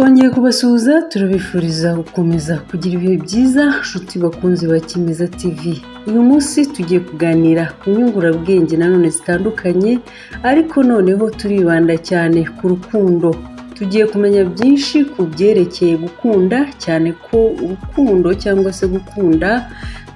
Twongeye kubasuhuza turabifuriza gukomeza kugira ibihe byiza nshuti bakunzi ba Kimeza TV. Uyu munsi tugiye kuganira ku nyungurabwenge nanone zitandukanye, ariko noneho turibanda cyane ku rukundo. Tugiye kumenya byinshi ku byerekeye gukunda, cyane ko urukundo cyangwa se gukunda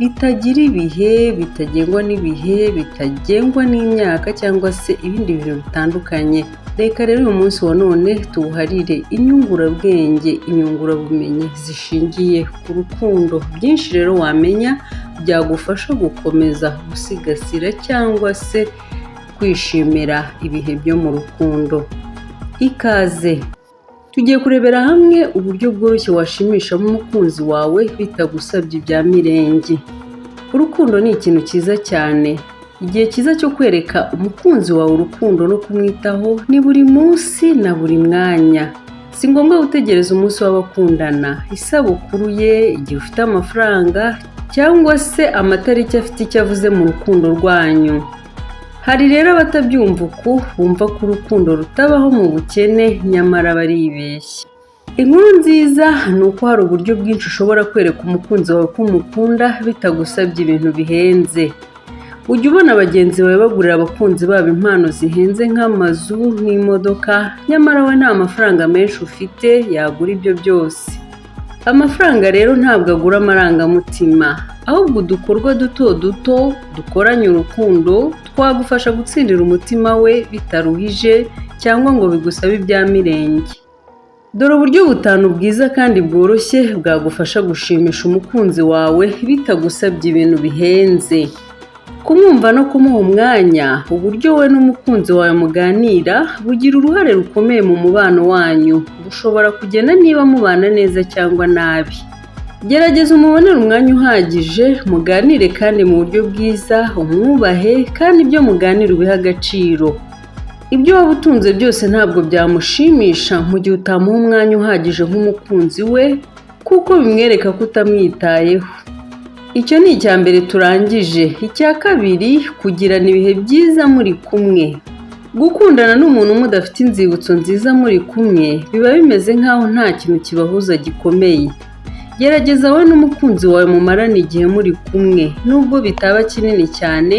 bitagira ibihe, bitagengwa n'ibihe, bitagengwa n'imyaka cyangwa se ibindi bintu bitandukanye. Reka rero uyu munsi wa none tuwuharire inyungurabwenge, inyungurabumenyi zishingiye ku rukundo. Byinshi rero wamenya byagufasha gukomeza gusigasira cyangwa se kwishimira ibihe byo mu rukundo. Ikaze! Tugiye kurebera hamwe uburyo bworoshye washimishamo umukunzi wawe bitagusabye ibya mirenge. Urukundo ni ikintu cyiza cyane. Igihe cyiza cyo kwereka umukunzi wawe urukundo no kumwitaho ni buri munsi na buri mwanya. Si ngombwa gutegereza umunsi w'abakundana, isabukuru ye, igihe ufite amafaranga cyangwa se amatariki afite icyo avuze mu rukundo rwanyu. Hari rero abatabyumva uku, bumva ko urukundo rutabaho mu bukene, nyamara baribeshya. Inkuru nziza ni uko hari uburyo bwinshi ushobora kwereka umukunzi wawe ko umukunda bitagusabye ibintu bihenze. Ujya ubona bagenzi bawe bagurira abakunzi babo impano zihenze nk'amazu n'imodoka, nyamara we nta mafaranga menshi ufite yagura ibyo byose. Amafaranga rero ntabwo agura amarangamutima, ahubwo udukorwa duto duto dukoranye urukundo twagufasha gutsindira umutima we bitaruhije cyangwa ngo bigusabe ibya mirenge. Dore uburyo 5 bwiza kandi bworoshye bwagufasha gushimisha umukunzi wawe bitagusabye ibintu bihenze. Kumwumva no kumuha umwanya, uburyo we n'umukunzi wawe muganira bugira uruhare rukomeye mu mubano wanyu. Bushobora kugena niba mubana neza cyangwa nabi. Gerageza umubonere umwanya uhagije, muganire kandi mu buryo bwiza, umwubahe kandi ibyo muganira ubihe agaciro. Ibyo waba utunze byose ntabwo byamushimisha mu gihe utamuha umwanya uhagije nk'umukunzi we, kuko bimwereka ko utamwitayeho. Icyo ni icya mbere turangije. Icya kabiri, kugirana ibihe byiza muri kumwe. Gukundana n'umuntu mudafite inzibutso nziza muri kumwe biba bimeze nk'aho nta kintu kibahuza gikomeye. Gerageza wowe n'umukunzi wawe mumarane igihe muri kumwe, nubwo bitaba kinini cyane,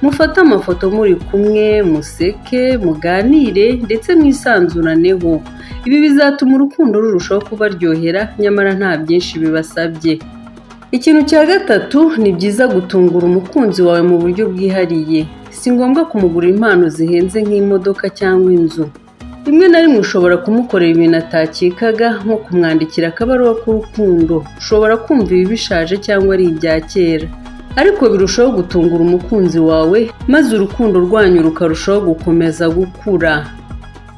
mufate amafoto muri kumwe, museke, muganire ndetse mwisanzuraneho. Ibi bizatuma urukundo rurushaho kubaryohera, nyamara nta byinshi bibasabye. Ikintu cya gatatu, ni byiza gutungura umukunzi wawe mu buryo bwihariye. Si ngombwa kumugurira impano zihenze nk'imodoka cyangwa inzu. Rimwe na rimwe ushobora kumukorera ibintu atakekaga, nko kumwandikira akabaruwa k'urukundo. Ushobora kumva ibi bishaje cyangwa ari ibya kera, ariko birushaho gutungura umukunzi wawe, maze urukundo rwanyu rukarushaho gukomeza gukura.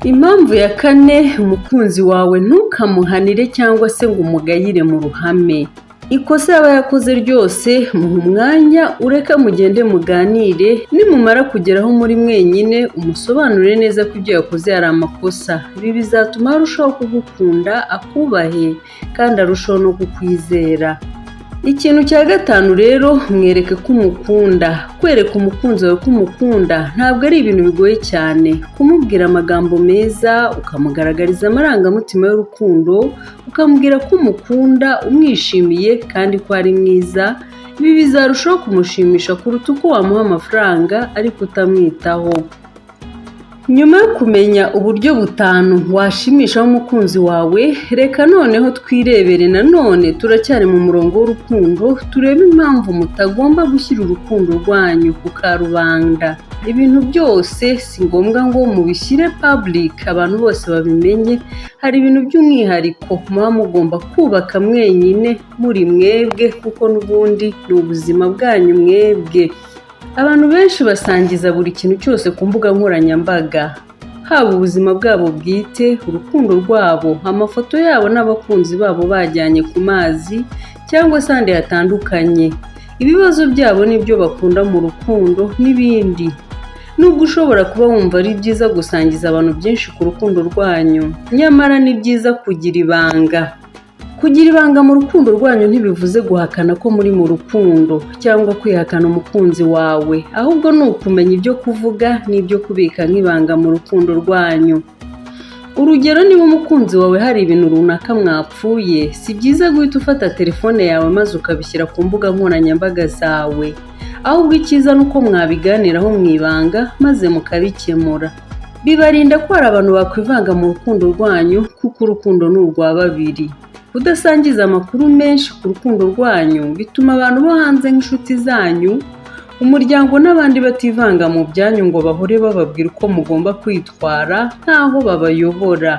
Impamvu ya 4, umukunzi wawe ntukamuhanire cyangwa se ngo umugayire mu ruhame. Ikosa yaba yakoze ryose, muha umwanya, ureka mugende muganire, nimumara kugeraho muri mwenyine umusobanurire neza ko ibyo yakoze ari amakosa. Ibi bizatuma arushaho kugukunda, akubahe kandi arushaho no kukwizera. Ikintu cya 5 rero, mwereke ko umukunda. Kwereka umukunzi wawe ko umukunda ntabwo ari ibintu bigoye cyane. Kumubwira amagambo meza, ukamugaragariza amarangamutima y'urukundo, ukamubwira ko umukunda, umwishimiye kandi ko ari mwiza. Ibi bizarushaho kumushimisha kuruta uko wamuha amafaranga ariko utamwitaho. Nyuma yo kumenya uburyo 5 washimisha umukunzi wawe, reka noneho twirebere nanone turacyari mu murongo w'urukundo, turebe impamvu mutagomba gushyira urukundo rwanyu ku karubanda. Ibintu byose si ngombwa ngo mubishyire public abantu bose babimenye. Hari ibintu by'umwihariko muba mugomba kubaka mwenyine muri mwebwe, kuko n'ubundi ni ubuzima bwanyu mwebwe. Abantu benshi basangiza buri kintu cyose ku mbuga nkoranyambaga, haba ubuzima bwabo bwite, urukundo rwabo, amafoto yabo n'abakunzi babo bajyanye ku mazi cyangwa se ahandi hatandukanye, ibibazo byabo n'ibyo bakunda mu rukundo n'ibindi. Nubwo ushobora kuba wumva ari byiza gusangiza abantu byinshi ku rukundo rwanyu, nyamara ni byiza kugira ibanga. Kugira ibanga mu rukundo rwanyu ntibivuze guhakana ko muri mu rukundo cyangwa kwihakana umukunzi wawe, ahubwo ni ukumenya ibyo kuvuga n'ibyo kubika nk'ibanga mu rukundo rwanyu. Urugero, niba umukunzi wawe hari ibintu runaka mwapfuye, si byiza guhita ufata telefone yawe maze ukabishyira ku mbuga nkoranyambaga zawe. Ahubwo icyiza ni uko mwabiganiraho mu ibanga maze mukabikemura. Bibarinda ko hari abantu bakwivanga mu rukundo rwanyu, kuko urukundo ni urwa babiri. Kudasangiza amakuru menshi ku rukundo rwanyu bituma abantu bo hanze nk'inshuti zanyu, umuryango n'abandi bativanga mu byanyu ngo bahore bababwira uko mugomba kwitwara nk'aho babayobora.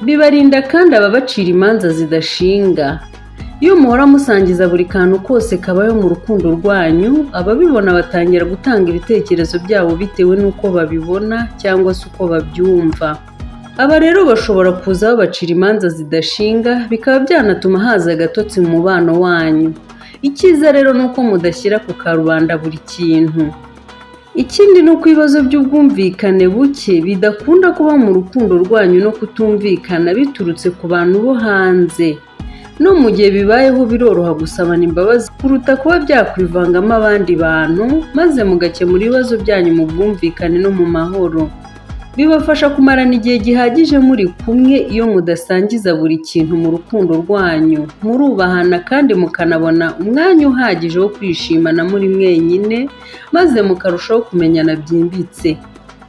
Bibarinda kandi ababacira imanza zidashinga. Iyo muhora musangiza buri kantu kose kabayo mu rukundo rwanyu, ababibona batangira gutanga ibitekerezo byabo bitewe n'uko babibona cyangwa se uko babyumva. Aba rero bashobora kuza babacira imanza zidashinga, bikaba byanatuma haza agatotsi mu mubano wanyu. Icyiza rero ni uko mudashyira ku karubanda buri kintu. Ikindi ni uko ibibazo by'ubwumvikane buke bidakunda kuba mu rukundo rwanyu no kutumvikana biturutse ku bantu bo hanze. No mu gihe bibayeho biroroha gusabana imbabazi kuruta kuba byakwivangamo abandi bantu, maze mugakemura ibibazo byanyu mu bwumvikane no mu mahoro. Bibafasha kumarana igihe gihagije muri kumwe iyo mudasangiza buri kintu mu rukundo rwanyu. Murubahana kandi mukanabona umwanya uhagije wo kwishimana muri mwenyine, maze mukarushaho kumenyana byimbitse.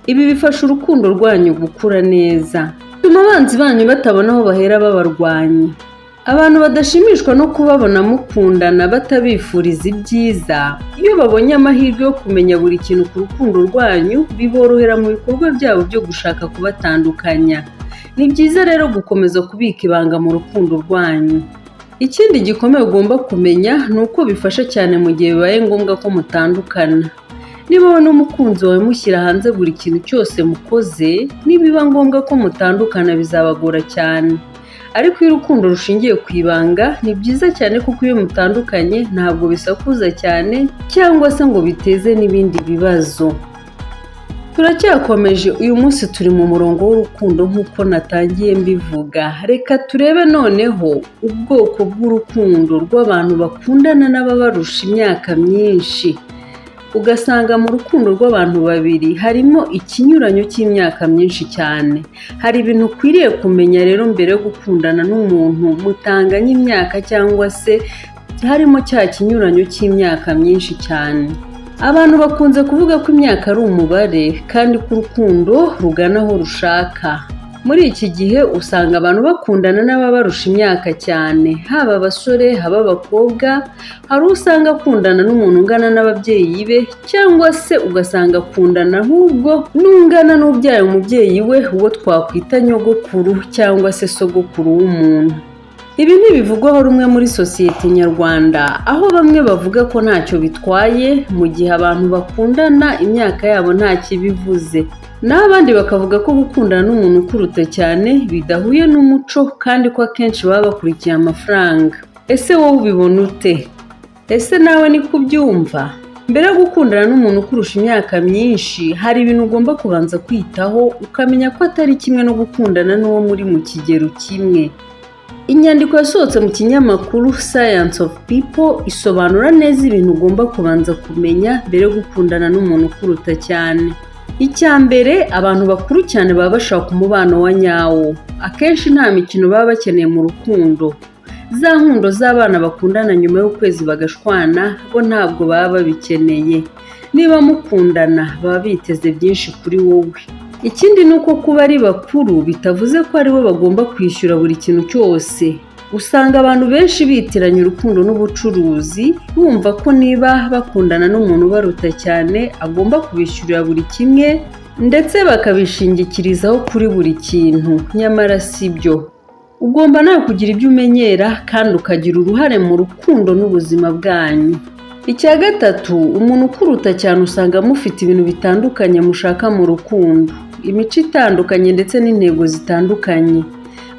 Ibi bifasha urukundo rwanyu gukura neza. Bituma abanzi banyu batabona aho bahera babarwanya. Abantu badashimishwa no kubabona mukundana batabifuriza ibyiza, iyo babonye amahirwe yo kumenya buri kintu ku rukundo rwanyu, biborohera mu bikorwa byabo byo gushaka kubatandukanya. Ni byiza rero gukomeza kubika ibanga mu rukundo rwanyu. Ikindi gikomeye ugomba kumenya ni uko bifasha cyane mu gihe bibaye ngombwa ko mutandukana. Niba wowe n'umukunzi wawe mushyira hanze buri kintu cyose mukoze, nibiba ngombwa ko mutandukana bizabagora cyane. Ariko iyo urukundo rushingiye ku ibanga ni byiza cyane, kuko iyo mutandukanye ntabwo bisakuza cyane cyangwa se ngo biteze n'ibindi bibazo. Turacyakomeje, uyu munsi turi mu murongo w'urukundo nk'uko natangiye mbivuga. Reka turebe noneho ubwoko bw'urukundo rw'abantu bakundana n'ababarusha imyaka myinshi. Ugasanga mu rukundo rw'abantu babiri harimo ikinyuranyo cy'imyaka myinshi cyane. Hari ibintu ukwiriye kumenya rero mbere yo gukundana n'umuntu mutanganya imyaka cyangwa se harimo cya kinyuranyo cy'imyaka myinshi cyane. Abantu bakunze kuvuga ko imyaka ari umubare kandi ko urukundo rugana aho rushaka. Muri iki gihe usanga abantu bakundana n'ababarusha imyaka cyane, haba abasore haba abakobwa. Hari usanga akundana n'umuntu ungana n'ababyeyi be, cyangwa se ugasanga akundana ahubwo n'ungana n'ubyaye umubyeyi we, uwo twakwita nyogokuru cyangwa se sogokuru w'umuntu. Ibi ntibivugwaho rumwe muri sosiyete nyarwanda, aho bamwe bavuga ko ntacyo bitwaye mu gihe abantu bakundana imyaka yabo nta kibivuze. N'abandi bakavuga ko gukundana n'umuntu ukuruta cyane bidahuye n'umuco, kandi ko akenshi baba bakurikiye amafaranga. Ese wowe ubibona ute? Ese nawe niko ubyumva? Mbere yo gukundana n'umuntu ukurusha imyaka myinshi, hari ibintu ugomba kubanza kwitaho, ukamenya ko atari kimwe no gukundana n'uwo muri mu kigero kimwe. Inyandiko yasohotse mu kinyamakuru Science of People isobanura neza ibintu ugomba kubanza kumenya mbere yo gukundana n'umuntu ukuruta cyane. Icya mbere, abantu bakuru cyane baba bashaka umubano wa nyawo. Akenshi nta mikino baba bakeneye mu rukundo. Za nkundo z'abana bakundana nyuma y'ukwezi bagashwana, bo ntabwo baba babikeneye. Niba mukundana baba biteze byinshi kuri wowe. Ikindi ni uko kuba ari bakuru bitavuze ko ari bo bagomba kwishyura buri kintu cyose. Usanga abantu benshi bitiranya urukundo n'ubucuruzi, bumva ko niba bakundana n'umuntu ubaruta cyane agomba kubishyurira buri kimwe, ndetse bakabishingikirizaho kuri buri kintu. Nyamara si byo. Ugomba nawe kugira ibyo umenyera kandi ukagira uruhare mu rukundo n'ubuzima bwanyu. Icya gatatu, umuntu ukuruta cyane usanga mufite ibintu bitandukanye mushaka mu rukundo, imico itandukanye ndetse n'intego zitandukanye.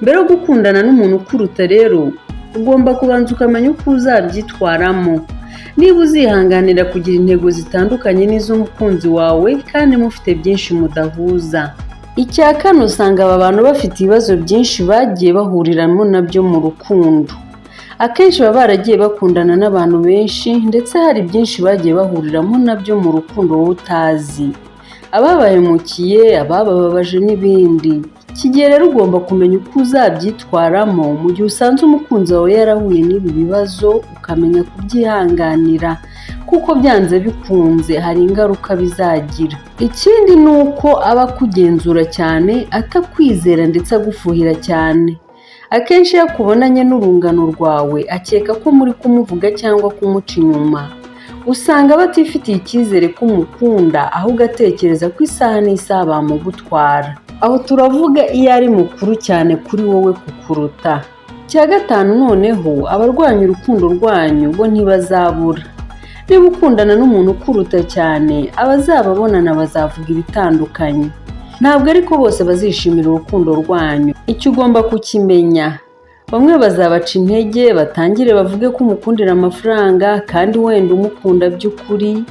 Mbere yo gukundana n'umuntu ukuruta rero, ugomba kubanza ukamenya uko uzabyitwaramo. Niba uzihanganira kugira intego zitandukanye n'iz'umukunzi wawe kandi mufite byinshi mudahuza. Icya kane, usanga aba bantu bafite ibibazo byinshi bagiye bahuriramo nabyo mu rukundo. Akenshi baba baragiye bakundana n'abantu benshi, ndetse hari byinshi bagiye bahuriramo nabyo mu rukundo wowe utazi. ababahemukiye, ababababaje n'ibindi. Iki gihe rero ugomba kumenya uko uzabyitwaramo mu gihe usanze umukunzi wawe yarahuye n'ibi bibazo, ukamenya kubyihanganira kuko byanze bikunze hari ingaruka bizagira. Ikindi ni uko aba akugenzura cyane, atakwizera ndetse agufuhira cyane. Akenshi iyo akubonanye n'urungano rwawe akeka ko muri kumuvuga cyangwa kumuca inyuma. Usanga batifitiye icyizere ko umukunda, ahubwo atekereza ko isaha n'isaha bamugutwara. Aho turavuga iyo ari mukuru cyane kuri wowe kukuruta. Icya gatanu noneho, abarwanya urukundo rwanyu bo ntibazabura. Niba ukundana n'umuntu ukuruta cyane, abazababonana bazavuga ibitandukanye. Ntabwo ariko bose bazishimira urukundo rwanyu. Icyo ugomba kukimenya, bamwe bazabaca intege, batangire bavuge ko umukundira amafaranga kandi wenda umukunda by'ukuri.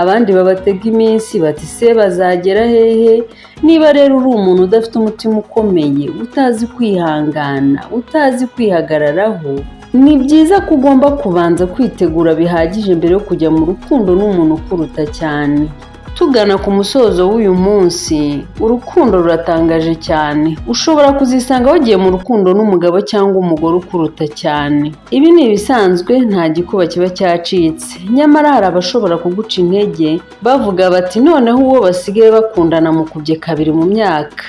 Abandi babatega iminsi bati se bazagera hehe. Niba rero uri umuntu udafite umutima ukomeye, utazi kwihangana, utazi kwihagararaho, ni byiza ko ugomba kubanza kwitegura bihagije mbere yo kujya mu rukundo n'umuntu ukuruta cyane. Tugana ku musozo w'uyu munsi, urukundo ruratangaje cyane. Ushobora kuzisanga wagiye mu rukundo n'umugabo cyangwa umugore ukuruta cyane. Ibi ni ibisanzwe, nta gikuba kiba cyacitse. Nyamara hari abashobora kuguca intege bavuga bati noneho uwo basigaye bakundana mukubye kabiri mu myaka.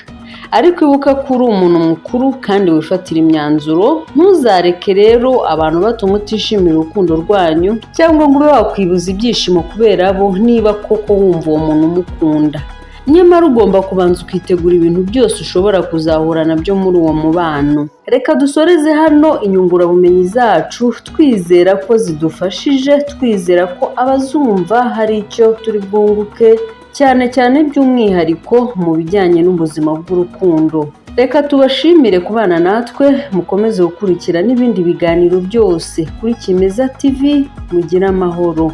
Ariko ibuka ko uri umuntu mukuru kandi wifatira imyanzuro. Ntuzareke rero abantu batuma utishimira urukundo rwanyu cyangwa ngo ube wakwibuza ibyishimo kubera bo, niba koko wumva uwo muntu umukunda. Nyamara ugomba kubanza ukitegura ibintu byose ushobora kuzahura nabyo muri uwo mubano. Reka dusoreze hano inyungurabumenyi zacu, twizera ko zidufashije, twizera ko abazumva hari icyo turi bwunguke, cyane cyane by'umwihariko mu bijyanye n'ubuzima bw'urukundo. Reka tubashimire kubana natwe, mukomeze gukurikira n'ibindi biganiro byose kuri Kimeza TV. Mugire amahoro.